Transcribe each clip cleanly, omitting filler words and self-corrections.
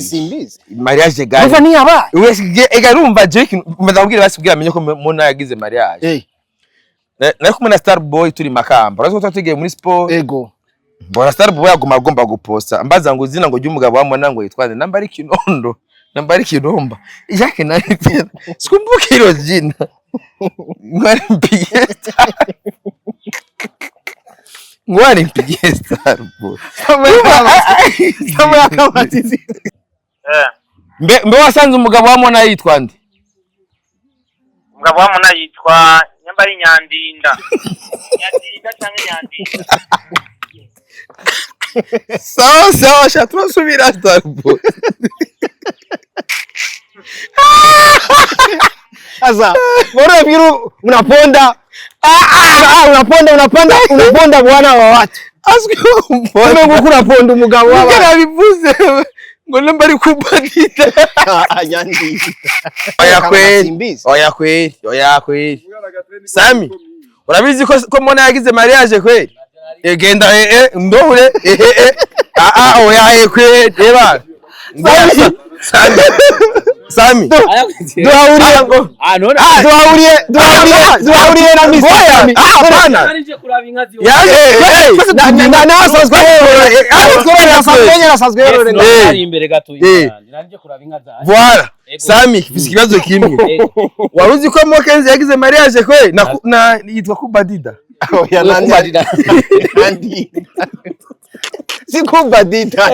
Simbizi mariage gani uva ni aba wese ega rumva je mbazabwira basubwira amenye ko mona yagize mariage nari kumwe na Starboy turi Makamba urazo twatugeye muri sport ego mbona Starboy yaguma agomba guposta mbaza ngo zina ngo ry'umugabo wa mona ngo yitwaze namba ari Kinondo namba ari Kinomba Jacques na sikumbuka iro jina ngwari mpiye ngwari mpiye Starboy samwe akamatizi mbe wasanze umugabo wa mona yitwa nde umugabo wa mona yitwa nyamba ari Nyandinda cyangwa Nyandinda sawa shaturasubira Starboy sasa bora biru unaponda unaponda bwana wa watu mbona ngo kunaponda umugabo w'aba narabivuze ngo namba ari kubadita Nyandinda oya kweli Sami urabizi ko mona yagize mariage kweli egenda ndohure oya kweli eba Sami duhuriye na Mr. Sami hapana Narije kuraba inka ziwe nasazwe ari imbere gato narije kuraba inka za voilà Sami fisi kibazo kimwe waruzi ko Mokenzi yagize mariage kwe na yitwa Kubadida oya nandi si Kubadida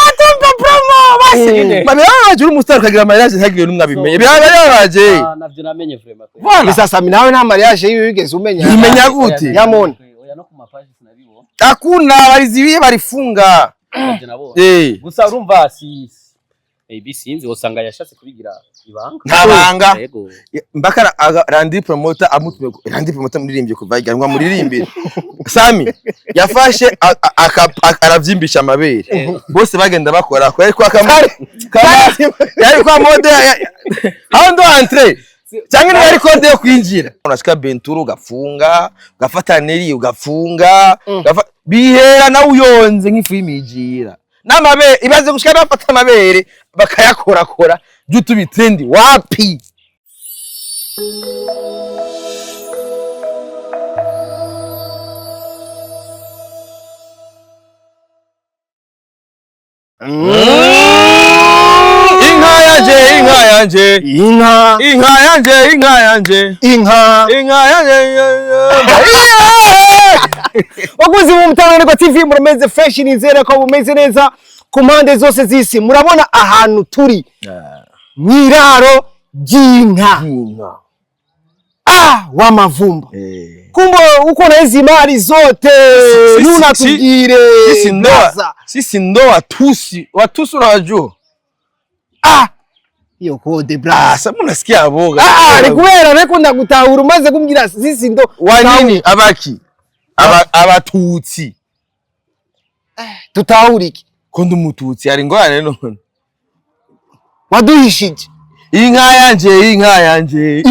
atumpa promo basi bana yaje umustar kagira mariage ntagiye numwe abimenye byabaje navyo namenye vraiment voilà sasa nawe nta mariage yigeze umenya gute yamona oya no ku mapaji sinabibo akuna barizibiye barifunga gusa urumva si sinzi usanga yashatse kubigira ibanga ntabanga mbaka Randy promoter amutume Randy promoter muririmbye kuva iganwa muririmbire Sami yafashe aravyimbisha amabere bose bagenda bakora ko ariko yari kwa mode how ndo entre cyangwa ni yari code yo kwinjira unashika Benturu ugafunga ugafata Neri ugafunga bihera na uyonze nk'ifu y'imijira n'amabere ibaze gushika bafata amabere bakayakora jutu bitrendi wapi inka waguzi mu Mutabarirwa TV muremeze fresh nizere ko bumeze neza ku mpande zose z'isi murabona ahantu turi mwiraro ry'inka wa Mavumba kumbe uko na hizi mali zote nuna tugire sisi ndo watusi unawajua iyo code bra samu nasikia aboga ni kubera reko ndagutahura umaze kumbwira sisi ndo wanini abaki abatutsi tutahuriki ko ndumututsi ari ngwane none waduhishije inka yanje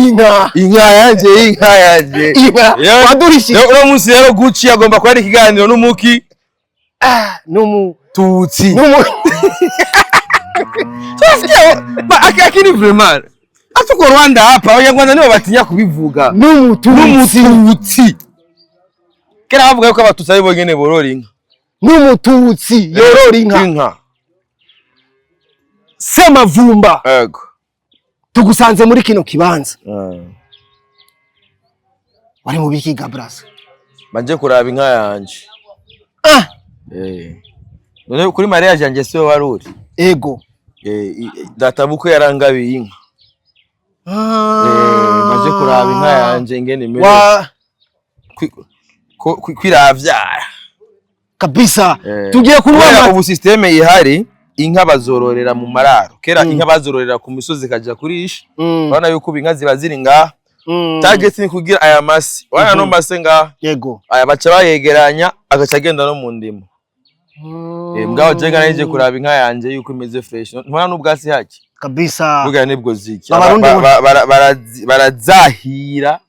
waduhishije uno munsi rero Gucci agomba kwari ikiganiro n'umuki n'umututsi akini vraiment atuko Rwanda hapa abanyarwanda nibo batinya kubivuga n'umututsi kera bavuga yuko abatutsi ari bonyene borora inka n'umututsi yorora inka Semavumba yego tugusanze muri kino kibanza wari mu biki Gabrasa banje kuraba inka yanje none kuri mariage yanje se waruri ego databuko yarangabiye inka banje kuraba inka yanje ingene imeze kwiravyara kabisa tugiye kuruwa ubu systeme ihari inka bazororera mu mararo kera inka bazororera ku misozi kaja kurisha bana yuko inka ziba ziri ngaha target ni kugira aya masi wana no mase ngaha yego aya baca bayegeranya agaca agenda no mu ndimo mbwa jenga naje kuraba inka yanje yuko imeze fresh ntwana n'ubwasi haki kabisa buga nibwo ziki barazahira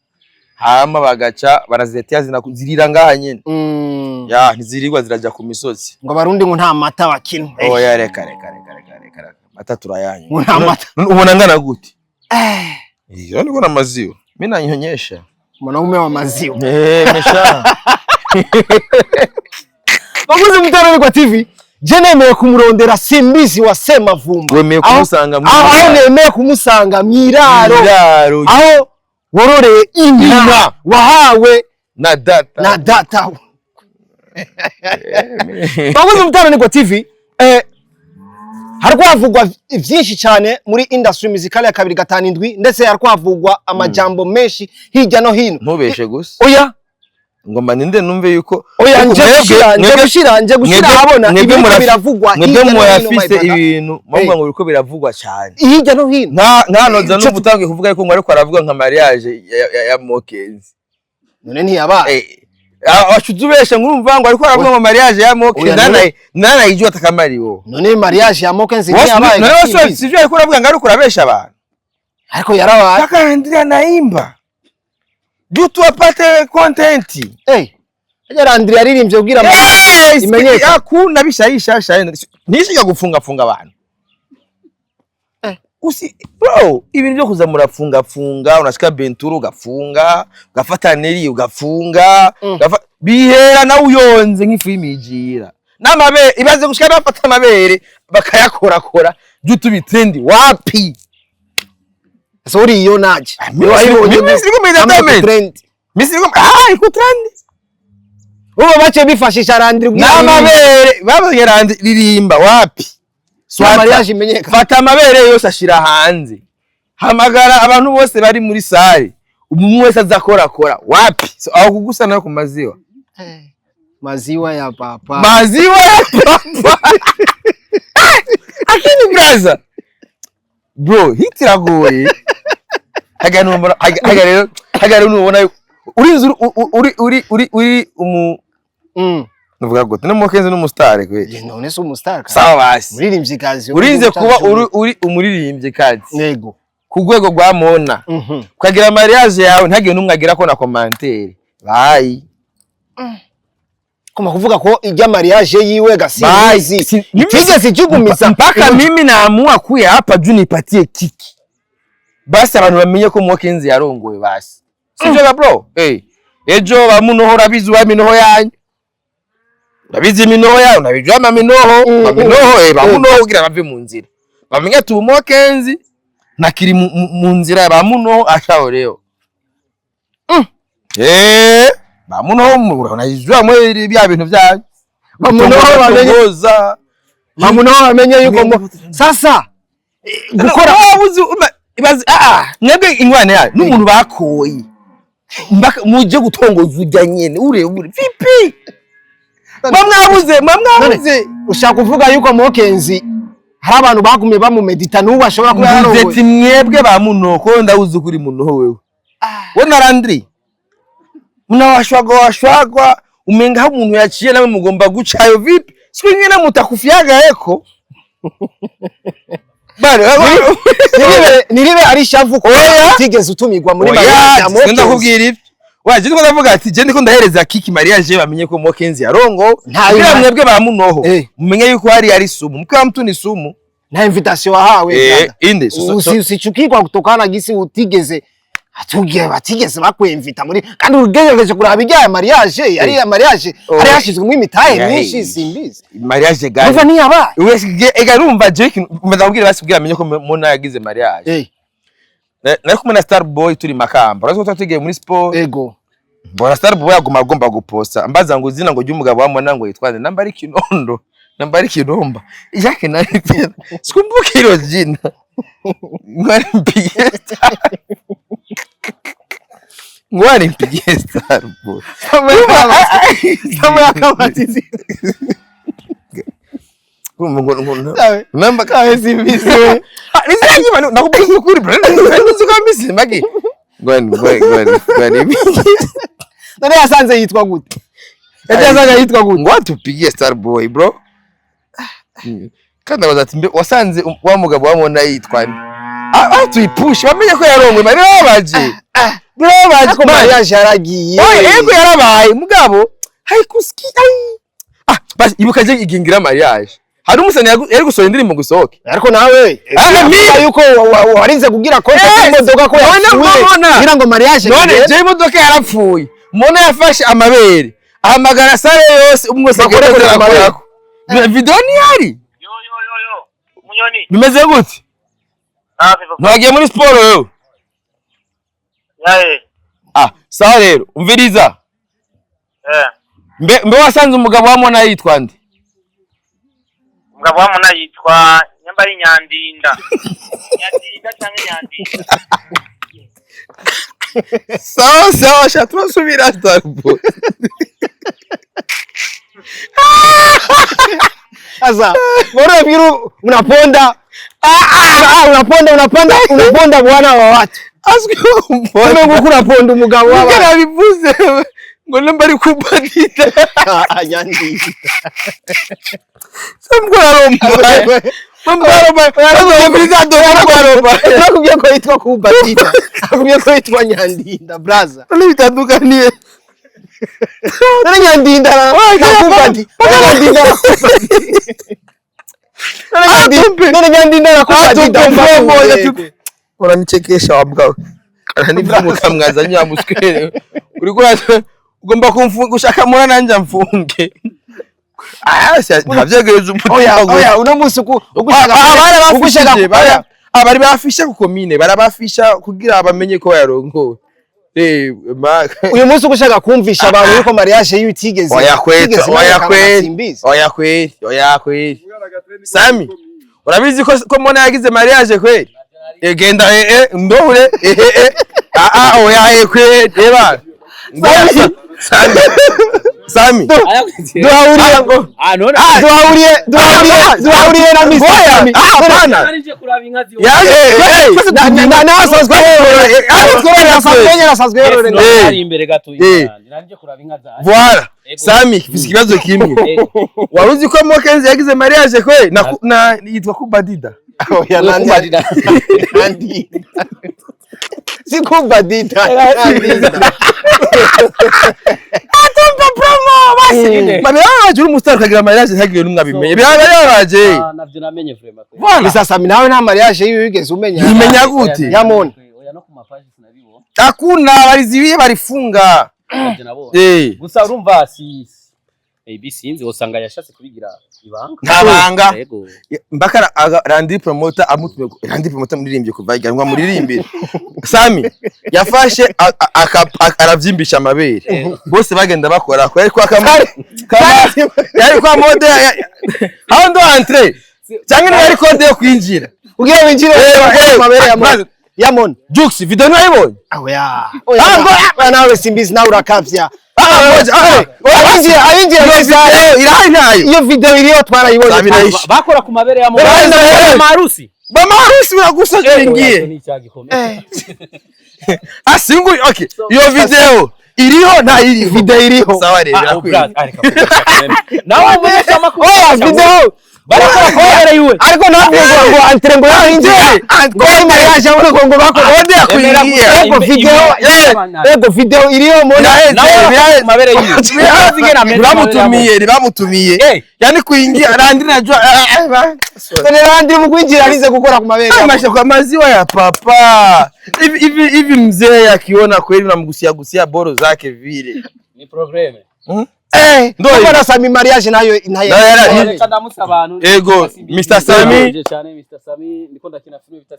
hama bagaca barazetiya zirira ngaha nyene ya ntizirirwa ziraja ku misozi ngo barundi ngo nta mata bakina oya reka mata turayanye ngo nta mata ubona ngana gute iyo niko namaziwa mimi nanyonyesha mwanaume wa maziwa mesha baguze Mutara kwa TV je nemeye kumurondera Simbizi wa Semavumba wemeye kumusanga aho nemeye kumusanga mwiraro aho wororeye inka wahawe na data baguze Mutara kwa TV harwavugwa vyinshi cyane muri industry musicale ya 257 ndetse harwavugwa amajambo menshi hirya no hino ntubeshe gusa oya ngomba ninde numve yuko oya nje gushira habona ibintu biravugwa mwebwe muyafise ibintu mvuga ngo biriko biravugwa cyane hirya no hino nkanoza no gutangiye kuvuga yuko ngo ariko aravuga nka mariage ya Mokenzi none ntiyabaye ashuzubesha ngurumva ngo ariko aravuga ngo mariage ya Mokenzi nana ijwa takamariwo none mariage ya Mokenzi ntiyabaye none sivyo ariko aravuga ngo ariko urabesha abantu ariko yarabaye akaandira naimba Jutu apate content. Ajya yaririmbye ubwira imenyeka. Yakuna bishayisha nishika gufunga abantu. Bro, ibintu byo kuza murafunga unashika Benturu ugafunga, ugafata Neri ugafunga, bihera na uyonze nk'ifu y'imigira. N'amabere ibaze gushika bafata amabere bakayakorakora, Jutu bitrendi wapi? Sorry iyo naje. Misiri iko trend. Ubu bace bifashisha Randri n'amabere babonye Randri ririmba wapi? Mariage imenyeka. Fata amabere yose ashira hanze. Hamagara abantu bose bari muri sare. Umuntu wese azakora wapi? So aho kugusa nayo ku maziwa. Maziwa ya papa. Akini brother. Bro, hitiragoye. Hagarero nubona uri nuvuga gute no Mokenzi n'umustar kwe. None se umustar ka. Sawa basi. Muririmbyi kazi. Urinze kuba uri umuririmbyi kazi. Yego. Ku rwego rwa Mona. Ukagira mariage yawe ntagiye numwe agira ko na commentaire. Bye. Kuma kuvuga ko ijya mariage yiwe Gasimbizi. Tigeze jugumiza mpaka mimi naamua kuya hapa juu nipatie kiki. Basi abantu bamenye ko Mokenzi yarongoye basi. Sivyo bro? Ejo bamunoho rabizi wa minoho yanyu. Rabizi minoho yawe nabijwa maminoho, bamunoho kugira bave mu nzira. Bamenye tu Mokenzi nakiri mu nzira bamunoho ashaho rero. Bamunoho urabona mwe bya bintu byanyu. Bamunoho bamenye yuko sasa gukora mwebwe ingwane yayo n'umuntu bakoye muje gutongoza ujya nyene ure vipi mwamwabuze ushaka kuvuga yuko Mokenzi hari abantu bagumye bamumedita n'ubu ashobora kuba yarongoye ati mwebwe bamunoko ndawuze kuri munoho wewe wona Randri munawashwagwa umenga ha umuntu yaciye nawe mugomba gucayo vipi swingine mutakufyaga eko niribe ari shavu ko tigeze utumigwa muri mariage ya Mokenzi. Ndakubwira ibi. Waje ndiko ndavuga ati je ndiko ndahereza kiki mariage bamenye ko Mokenzi yarongo. Nta mwebwe bamunoho. Mumenye yuko ari sumu. Mukwa mtu ni sumu. Na invitation wahawe. Inde. Usichukikwa kutokana gisi utigeze. Batigeze bakwemvita muri kandi urugejeje kuraba ijya mariage yari ya mariage ari yashizwe mu imitahe myinshi Simbizi. Mariage gani? Uva ni yaba. Ega rumva je ndabwira basubwira amenye ko Mona yagize mariage. Nari kumwe na Star Boy turi Makamba. Urazo twatugiye muri sport. Ego. Mbona Star Boy agomba guposta. Ambaza ngo zina ngo ry'umugabo wa Mona ngo yitwaze namba ari Kinondo. Namba ari Kinomba. Yake nari sikumbuka iro jina. Ngwari mpigie Star. Ngwari mpigie Star Boy. Kama akamatizi. Namba kawe Simbizi. Nisaje bana nakubwira kuri bro. Nziko mbisi magi. Gwani. None yasanze yitwa gute? Yasanze yitwa gute? Ngo tupigie Star Boy bro. Kandi bazati wasanze wa mugabo wa Mona yitwa tuipush bamenye ko yarongwe bari babaje birabaje ko mariage yaragiye yego yarabaye mugabo hay kuski basi ibuka je igingira mariage hari umusani yari gusohora indirimbo gusohoke ariko nawe yuko warinze kugira konta y'imodoka ko kugira ngo mariage none je imodoka yarapfuye umuntu yafashe amabere ahamagara sare yose umwe segereza amabere video ni hari yo munyoni bimeze gute ntagiye muri sport yo yae sawa rero umviriza mbe wasanze umugabo wa Mona yitwa nde umugabo wa Mona yitwa Nyambari Nyandinda cyangwa Nyandinda sawa shaturasubira starbo sasa bora biru unaponda unaponda bwana wa watu asikumbona ngo kunaponda umugabo wa watu bivuze ngo nambari kubadita Nyandinda nakubwiye ko yitwa kubadita nakubwiye ko yitwa Nyandinda braza none bitandukaniye none Nyandinda na kubadita none Nyandinda na kubadita uranichekesha wabwa kananivuga mwazanye amuswere uriko ugomba gushaka mura nanje mfunge navyegereza oya uno musi ugushaka abari bafisha ku commune barabafisha kugira bamenye ko yarongowe uyu musi ugushaka kumvisha abantu yuko mariage yitigeze oya kweli Sami urabizi ko Mona yagize mariage kweli egenda ndore oya kweli reba Sami duhuriye na Mr. Sami hapana imbere gato nanje kuraba inka za voilà Sami fisi kibazo kimwe waruzi ko Mokenzi yagize mariage kwe na yitwa kubadida oya Nyandinda si kubadida atumva promo basi mabyaje uri umustar kagira mariage ntagiye numwe abimenye byabaje navyo namenye vraiment voilà sasa nawe nta mariage yigeze umenya imenya gute ya Mona oya no ku mapaji sinabibo hakuna barizibiye barifunga gusa urumva si bisinzi usanga yashatse kubigira ibanga ntabanga mbakara Randy promoter muririmbye kuva iganwa muririmbire Sami yafashe aravyimbisha amabere bose bagenda bakora ko ariko yari kwa mode how ndo entre cyangwa yari code yo kwinjira ugiye winjire amabere ya Mona Jux video nayibonye oya nawe simbizi nawe urakavya iyo video iriyo twarayibonye bakora ku mabere ya Mona marusi uragusa kingiye asingu okay iyo video iriho nta iri video iriho sawa rero nawe munyesha makuru video barakora kubera yiwe ariko ntabwo ngo antrengo yarinje ngo mariage abone ngo bakora ode yakwiriye ego video iriyo Mona nawe mabere yiwe bamutumiye yani kuingia Randy najua Randy mkwinjira alize gukora ku mabere amasha kwa maziwa ya papa hivi mzee akiona kweli unamgusia boro zake vile ni probleme ndio na Sami mariage nayo ego Mr. Sami niko ndakina film bita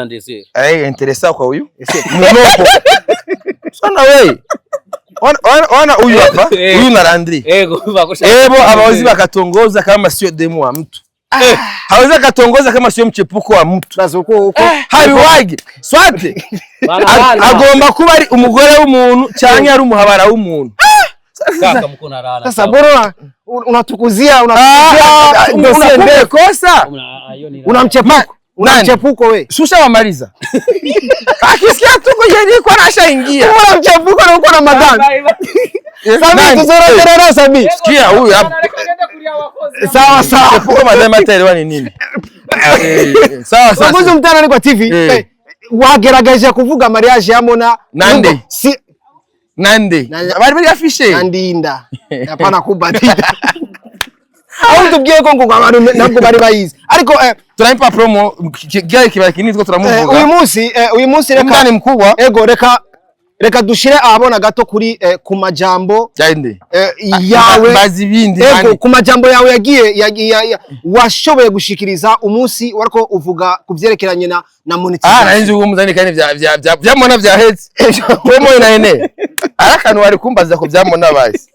70 interesa kwa huyu mnoko sana wewe ona huyu hapa huyu na Randy abaozi bakatongoza kama sio demo wa mtu hawezi katongoza kama sio mchepuko wa mtu sasa uko habiwagi swate agomba kuba ari umugore w'umuntu cyangwa ari umuhabara w'umuntu sasa bora unatukuzia unapenda kosa unamchepuko wewe susha wamaliza akisikia tuko yeye kwa anashaingia unamchepuko na uko na madani Sami tuzoroterera Sami sikia huyu hapa sawa chepuko madani ataelewa ni nini Sawa Wakoze sasa. umutana kwa TV. Wagerageje kuvuga mariage ya Mona Nande? Si Nande. Bari bari afishe. Nandinda. Hapana kubatida. Aho tubwiye ko ngo abantu nabwo bari bayizi. Ariko Tunampa promo kigaye kibaki kinini two turamuvuga. uyu munsi reka Umwana mkubwa. Ego reka dushire ahabona gato kuri ku majambo Cyande. yawe Bazi bindi ego ku majambo yawe yagiye washoboye gushikiriza umunsi wariko uvuga kuvyerekeranye na monetization. Nanjye uwo muzani kandi bya Mona byahetse. Promo ine. Arakantu wari kumbaza ko bya Mona bazi.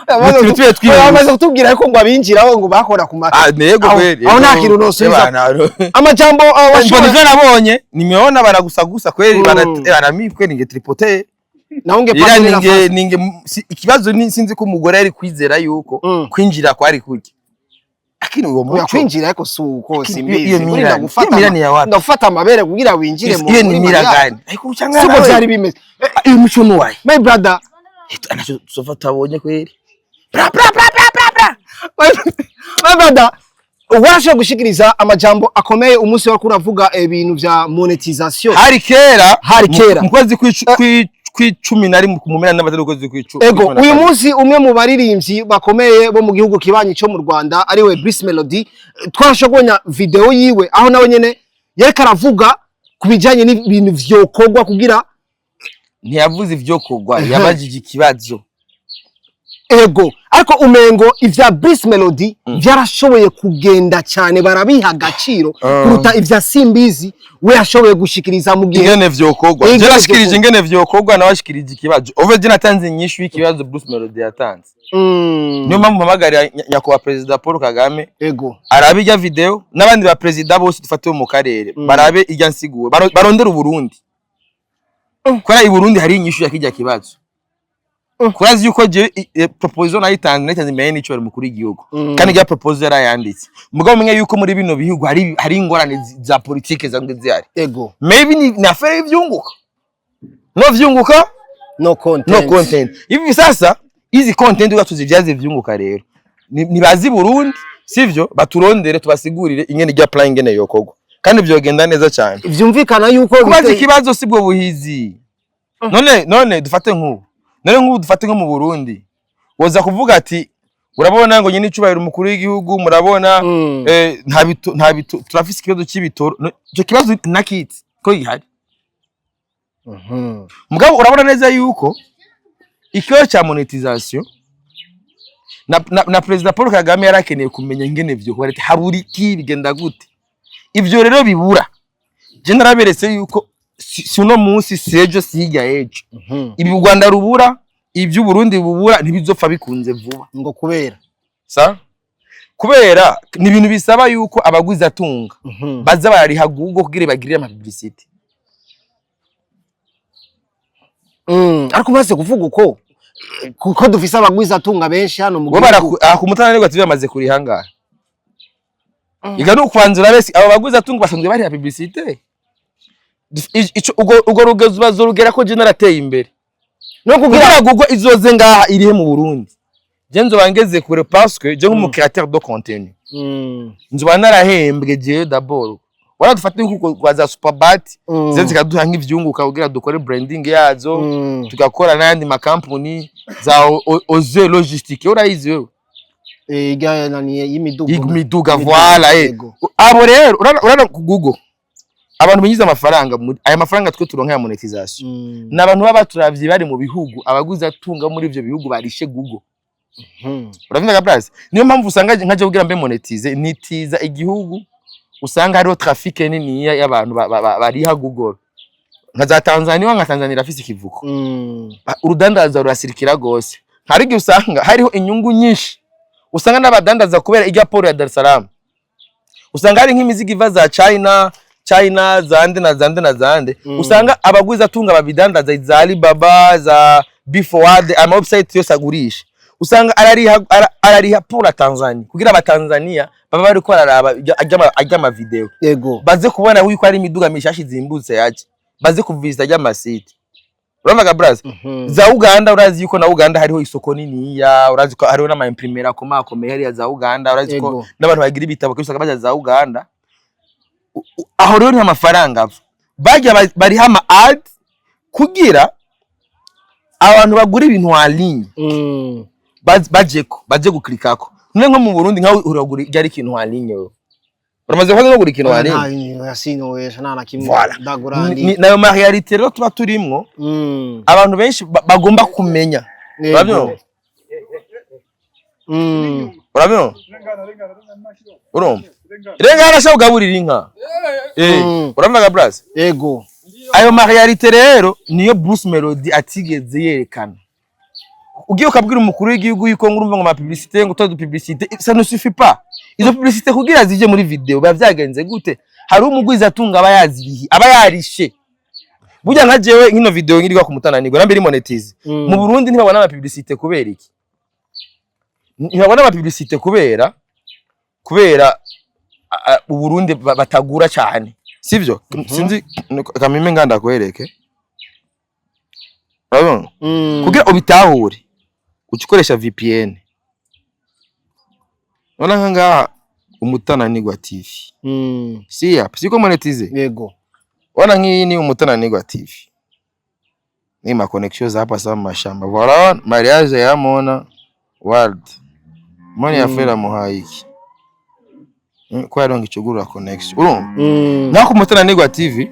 Bamaze kutubwira ko ngo abinjiraho ngo bakora ku nego kweli. Aho nta kintu nosubiza. Amajambo washoboye nabonye nimeona baragusagusa kweli banami kweli nge tripote. Na unge ninge ikibazo sinzi ko umugore ari kwizera yuko kwinjira kwari kuki. Akini uwo muco kwinjira ariko suko simbizi. Kurinda gufata amabere kugira winjire mu iyo ni mira gani. Ariko ucanga suko byari bimeze. Uyu muco nuwaye. My brother anacho sofata abonye kweli. My brother, washe gushikiriza amajambo akomeye umunsi wa kuravuga ibintu vya monetization. Hari kera mukwezi kw'icumi nari mu kumumena n'abatari ukwezi kw'icumi. Ego uyu munsi umwe mu baririmbyi bakomeye bo mu gihugu kibanyi cyo mu Rwanda ariwe Bruce Melody twashogonya video yiwe aho nawe nyene yereka aravuga kubijanye n'ibintu vyokogwa kugira ntiyavuze ivyo kogwa yabajije ikibazo. Ego ariko umengo ivya Bruce Melody vyarashoboye kugenda cyane barabiha agaciro kuruta ivya Simbizi we yashoboye gushikiriza mu gihe ingene vyokogwa. Je nashikirije ingene vyokogwa na washikirije ikibazo. Ove je natanze nyishu y'ikibazo Bruce Melody yatanze. Niyo mpamvu mpamagara nyakubahwa Perezida Paul Kagame ego arabe ijya video n'abandi ba perezida bose dufatiwe mu karere barabe ijya nsiguro barondera Burundi. Kora i Burundi hari inyishu yakijya kibazo. Kurazi yuko je proposition nayitanze mbere n'ico bari mukuru igihugu kandi ya proposal yarayanditse mugabo menye yuko muri bino bihugu hari ingorane za politike zange zihari. Ego Maybe ni affaire y'ivyunguka no content ibi sasa izi content ugatuzivyaze ivyunguka rero nibazi Burundi sivyo baturondere tubasigurire ingene rya plan ingene yokogwa kandi vyogenda neza cyane vyumvikana yuko kubaza ikibazo sibwo buhizi. None dufate nk'ubu dufate nko mu Burundi woza kuvuga ati urabona ngo nyine icubahiro umukuru w'igihugu murabona nta turafise ikibazo cy'ibitoro cyo kibazo nakiti ko gihari. Mugabo urabona neza yuko ikibazo cya monetization na President Paul Kagame yarakeneye kumenya ingene byo ko haburi ki bigenda gute ivyo rero bibura. Je naraberetse yuko si uno munsi sejo siga ejo ibi u Rwanda rubura ibyo Burundi bubura ntibizopfa bikunze vuba ngo kubera ni ibintu bisaba yuko abagwiza atunga baza barariha Google kugira bagirire ama publicity. Ariko maze kuvuga kuko dufise abagwiza atunga benshi hano mu gihugu ku mutananirwa TV bamaze kurihangara iga no kwanzura bese abo bagwiza atunga basanzwe bari publicity. Ugo rugezo bazorugera ko je narateye imbere no kugira Google izoze ngaha irihe mu Burundi. Je nzobangeze kure parce que je nk'umu créateur de contenu nzoba narahembwe je d'abord waradufate kuko kwaza Superbat zenze kaduha nk'ivyunguka kugira dukore branding yazo tugakora n'andi ma company za Oze Logistique urayizi wewe igana y'imiduga voilà abo rero urana ku Google abantu binyiza amafaranga aya mafaranga twe turonka ya monetization n'abantu baba turavye bari mu bihugu abaguza atunga muri ivyo bihugu barishe Google. Uravinda gabraze niyo mpamvu usanga nkaje kugira mbe monetize nitiza igihugu usanga hariho traffic nini y'abantu bariha Google nka za Tanzania nka Tanzania rafise ikivuko urudandaza rurasirikira gose hari usanga hariho inyungu nyinshi usanga n'abadandaza kubera ijya poro ya Dar es Salaam usanga hari nk'imizigo iva za China zande usanga abagwiza atunga babidandaza za Alibaba za Bforward ama website yose agurisha usanga arariha pura Tanzania kugira abatanzania baba bari ko araraba ajya video yego baze kubona yuko ari imiduga mishashi zimbutse yaje baze kuvisa ajya masite urumva braza za Uganda urazi yuko na Uganda hariho isoko nini ya urazi ko hariho n'ama imprimera komakomeye hariya za Uganda urazi ko n'abantu bagira ibitabo kwisaka baje za Uganda aho rero nta mafaranga ava bajya bari hama ad kugira abantu bagura ibintu en ligne baje guklikako none nko mu Burundi nkawe uragura ryari ikintu en ligne yo uramaze kwaza no gura ikintu en ligne yasino wesha nana kimwe ndagurandi nayo ma realite rero tuba turimwo abantu benshi bagomba kumenya urabyo urabyo urumva rengana sha ugaburira inka uramaga brass yego ayo ma realite rero niyo Bruce Melody atigeze yerekana ugiye ukabwira umukuru w'igihugu yuko ngurumva ngo ma publicité ngo todo publicité ça ne suffit pas izo publicité kugira zije muri video bavyagenze gute hari umugwiza atunga abayazirihi abayarishe burya nka jewe nkino video ngirwa ku mutananirwa nambe iri monetize mu Burundi ntibabona ama publicité kubera iki ntibabona ama publicité kubera u Burundi batagura cyane sivyo sinzi kamime nganda kwereke urabona kugira ubitahure ukikoresha VPN ona ngaha umutananirwa TV si ya siko monetize yego ona ngiyi ni umutananirwa TV ni ma connexion hapa sama mashamba voilà mariage ya Mona World Moni afera muhayiki kwa yaronga icugurura connection urumva nako umutananirwa TV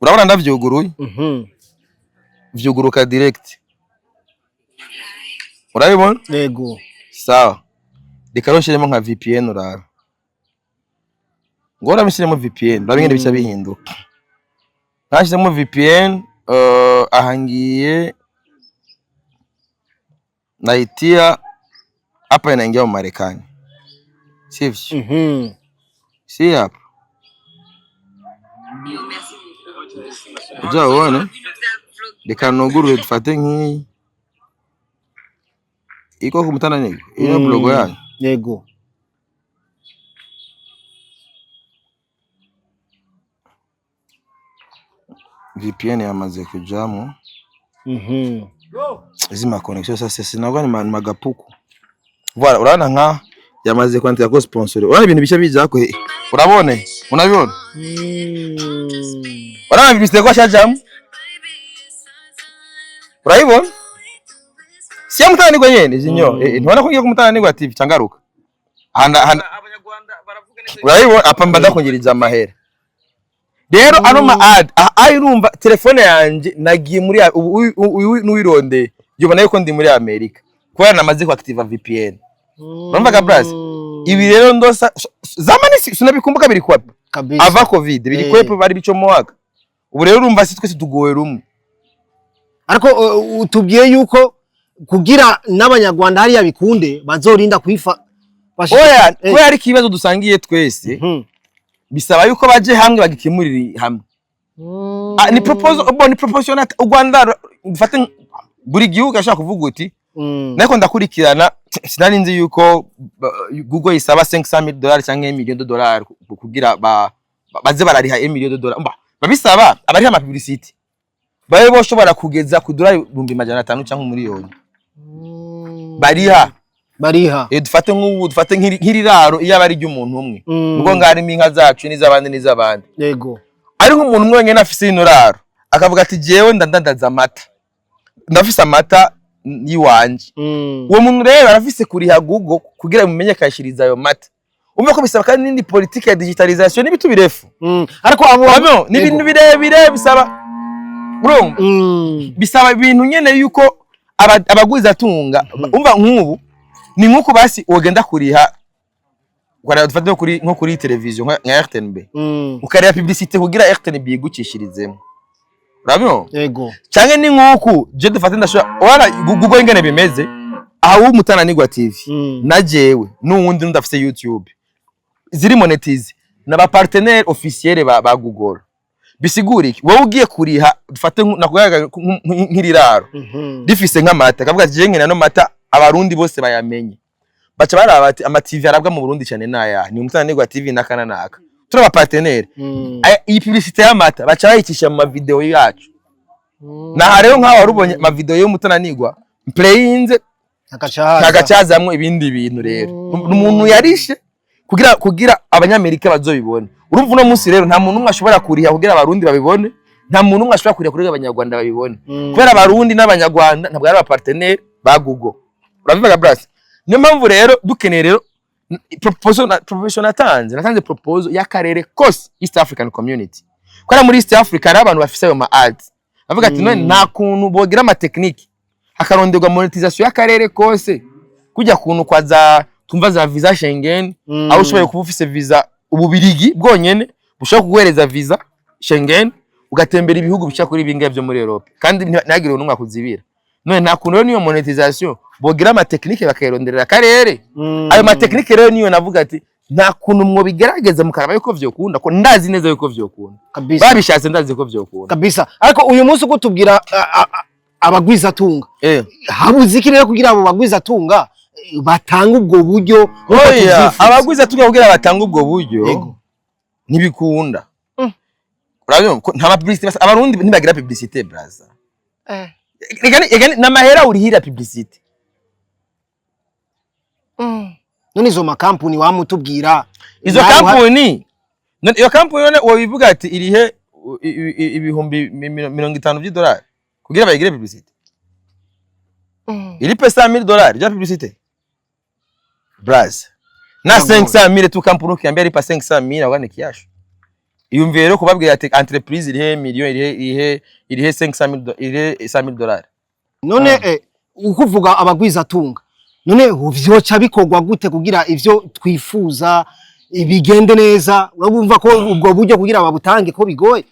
urabona ndavyuguruye vyuguruka direct urabibona yego sawa dikaroshiremo nka VPN urara ngora mishyiremo VPN urabingene bica bihinduka nashizemo VPN ahangiye naitia hapa inaingia mu Marekani sivyo si hapa uja uone dekanoguru dufate nk'iyi iko ku mutananirwa iyo blogo yanyu yego VPN yamaze kujamo zima connexion sasa sinagwa ni magapuku voilà urana nka yamaze kwandika ko sponsor urana ibintu bishya bijako urabone unabibona urana bibiste ko shajamo urayibona si mutananirwa nyene zinyo ntibona ko ngiye ku mutananirwa TV cangaruka abanyarwanda baravuga neza urayibona apa mbadakongiriza amahera rero ano ma ad ayirumva telefone yanje nagiye muri n'uwironde yobona yuko ndi muri Amerika kubera namaze ku active VPN urumva ka brass ibi rero ndosa zamani sinabikumbuka biri kwa ava covid biri kwepe bari bico mwaka ubu rero urumva si twese tugoye rumwe ariko utubwiye yuko kugira n'abanyarwanda hariya bikunde bazorinda kwifa oya ko yari kibazo dusangiye twese bisaba yuko baje hamwe bagikemurira hamwe ni proposal ni proportional u Rwanda dufate buri gihugu ashaka kuvuga uti nako ndakurikirana sinari nzi yuko Google isaba $500 cyangwa $1 million kugira baze barariha $1 million babisaba abari ama publicity baye boshobora kugeza ku $500 cyangwa miliyoni bariha dufate nk'ubu dufate nk'iriraro iyo abari ry'umuntu umwe ubwo ngari minka zacu n'izabandi yego ari nk'umuntu umwe nyene afise inuraro akavuga ati jewe ndandandaza amata ndafise amata yiwanje uwo muntu rero arafise kuriha Google kugira bimenyekashiriza ayo mata umva ko bisaba kandi n'indi politique ya digitalisation n'ibitu birefu ariko abo ni ibintu birebire bisaba bro bisaba ibintu nyene yuko abaguza tunga umva nk'ubu ni nkuko basi wogenda kuriha kwara dufate nko kuri televiziyo nka RTNB ukareba publicité kugira RTNB igucishirizemo urabyo yego cyane ni nkuko je dufate ndashobora Google ingene bimeze aho umutananirwa TV najewe n'uwundi ndafise YouTube ziri monetize n'aba partenaire officiel ba Google bisiguriki wowe ugiye kuriha dufate nakugaga nk'iriraro difise nk'amata kavuga je ngene no mata abarundi bose bayamenye baca baraba ati ama TV arabwa mu Burundi cyane naya ni umutananirwa TV nakananaka turaba partenaire iyi publicité y'amata baca bayicisha mu video yacu na rero nkaho warubonye ama video y'umutananirwa playinze akacazamwe ibindi bintu rero umuntu yarishe kugira abanyamerika bazobibone. Urumva uno munsi rero nta muntu umwe ashobora kuriha kugira abarundi babibone, nta muntu umwe ashobora kuriha kugira abanyarwanda babibone. Kubera abarundi n'abanyarwanda ntabwo ari abapartenaire ba Google. Urabivuga Brass. Niyo mpamvu rero dukeneye rero proposition natanze proposal y'akarere kose East African Community. Kwera muri East Africa ari abantu bafise ayo ma ads. Bavuga ati none nta kuntu bogira ama technique hakaronderwa monetization y'akarere kose kujya kuntu kwaza tumva za visa Schengen aho ushoboye kuba ufise visa ububirigi bwonyene bushaka kuguhereza visa Schengen ugatembera ibihugu bica kuri bingaye byo muri Europe kandi ntagire n'umwe akuzibira. None nta kuntu rero niyo monetization bogira ama technique bakayironderera akarere. Ayo ma technique rero niyo navuga ati nta kuntu mwo bigerageza mukaraba yuko vyokunda ko ndazi neza yuko vyokunda babishatse ndazi ko vyokunda kabisa. Ariko uyu munsi uko tubwira abagwiza tunga habuze iki rero kugira abo bagwiza tunga batanga ubwo buryo. Oya abagwiza tunga kugira batanga ubwo buryo ntibikunda. Urabyo nta publicité abarundi ntibagira publicité braza. Egani namahera urihira publicité. None izo makampuni wamutubwira izo kampuni iyo kampuni none wobivuga ati irihe ibihumbi 50 by'idolari kugira bayigire publicité. Iri pesa $1,000 ya publicité braza na 500,000 tu kampuni kiambia iri pa 500,000 abane kiyasho. Iyumviye rero kubabwira ati entreprise irihe million irihe 500,000 irihe $100,000. None ukuvuga abagwiza tunga none uvyoca bikorwa gute kugira ivyo twifuza ibigende neza? Urabumva ko ubwo buryo kugira babutange ko bigoye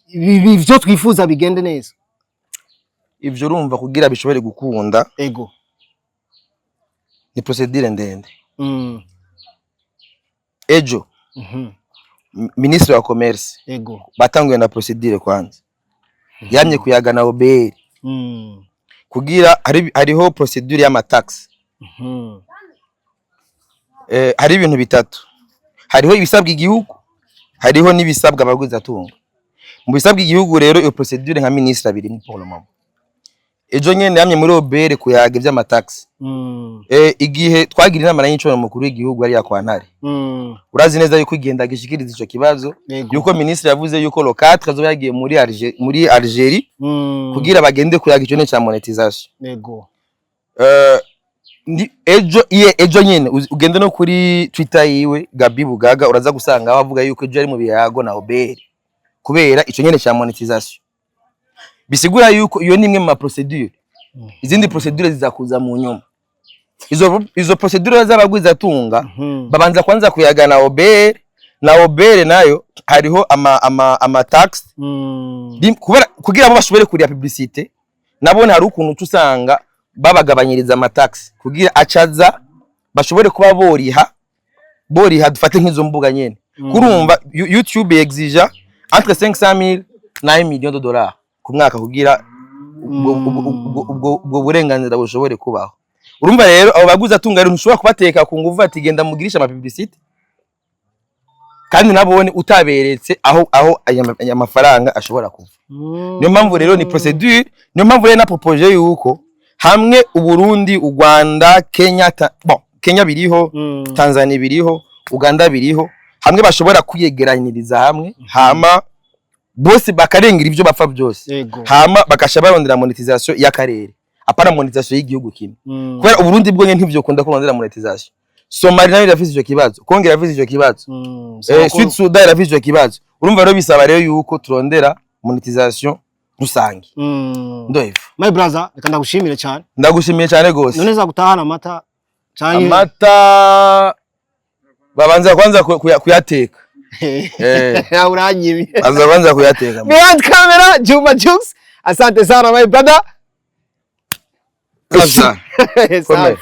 ivyo twifuza bigende neza? Ivyo urumva kugira bishobore gukunda ego ni procedure ndende. Ejo ministre wa commerce ego batanguye na procedure kwanza yamye kuyagana OBR kugira hariho procedure y'ama tax. Hari ibintu bitatu, hariho ibisabwa igihugu, hariho n'ibisabwa abagwiza tunga. Mu bisabwa igihugu rero iyo procedure nka ministre abiri mu parlement. Ejo nyene yamye muri OBR kuyaga ivy'ama tax. Igihe twagira inama n'inshoro mukuru w'igihugu ari yakwantare. Urazi neza yuko igenda gishikiriza ico kibazo yuko ministre yavuze yuko lo 4 azo yagiye muri Algerie kugira bagende kuyaga ico ne cha monetisation. Ego. Ejo nyene ugende no kuri Twitter yiwe Gabi Bugaga uraza gusanga bavuga yuko ejo ari mu biyago na OBR kubera ico nyene cha monetisation. Bisigura yuko iyo nimwe mu procedure izindi procedure zizakuza mu nyuma. Izo procedure z'abagwiza tunga babanza kwanza kuyagana OBR na OBR nayo hariho ama tax kugira abo bashobore kuriya publicité nabone hari ukuntu tusanga babagabanyiriza ama tax kugira acaza bashobore kuba boriha dufate nk'izo mbuga nyene. Kurumva YouTube exige entre 500,000 na $1 million ku mwaka kugira ubwo burenganzira bushobore kubaho. Urumva rero abo baguza tunga rero ntushobora kubateka ku nguvu ati genda mugirisha ama publicity kandi nabone utaberetse aho aya mafaranga ashobora kuva. Niyo mpamvu rero ni procedure, niyo mpamvu rero na propose yuko hamwe uBurundi, u Rwanda, Kenya biriho, Tanzania biriho, Uganda biriho, hamwe bashobora kuyegeranyiriza hamwe hama bose bakarengira ivyo bapfa byose hama bakashaba barondera monetisation y'akarere apana monetisation y'igihugu kimwe. Kubera uBurundi bwonye ntivyo kunda kurondera monetisation. Somalia nayo irafise ico kibazo, Kongo irafise ico kibazo, Sud Sudan irafise ico kibazo. Urumva rero bisaba rero yuko turondera monetisation rusangi. Ndoivo my brother reka ndagushimire cyane. Ndagushimiye cyane gose. None za gutahana amata cyane amata babanza kwanza kuyateka. Uranyibi babanza kwanza kuyateka. Behind camera Juma Jux. Asante sana my brother. Sawa.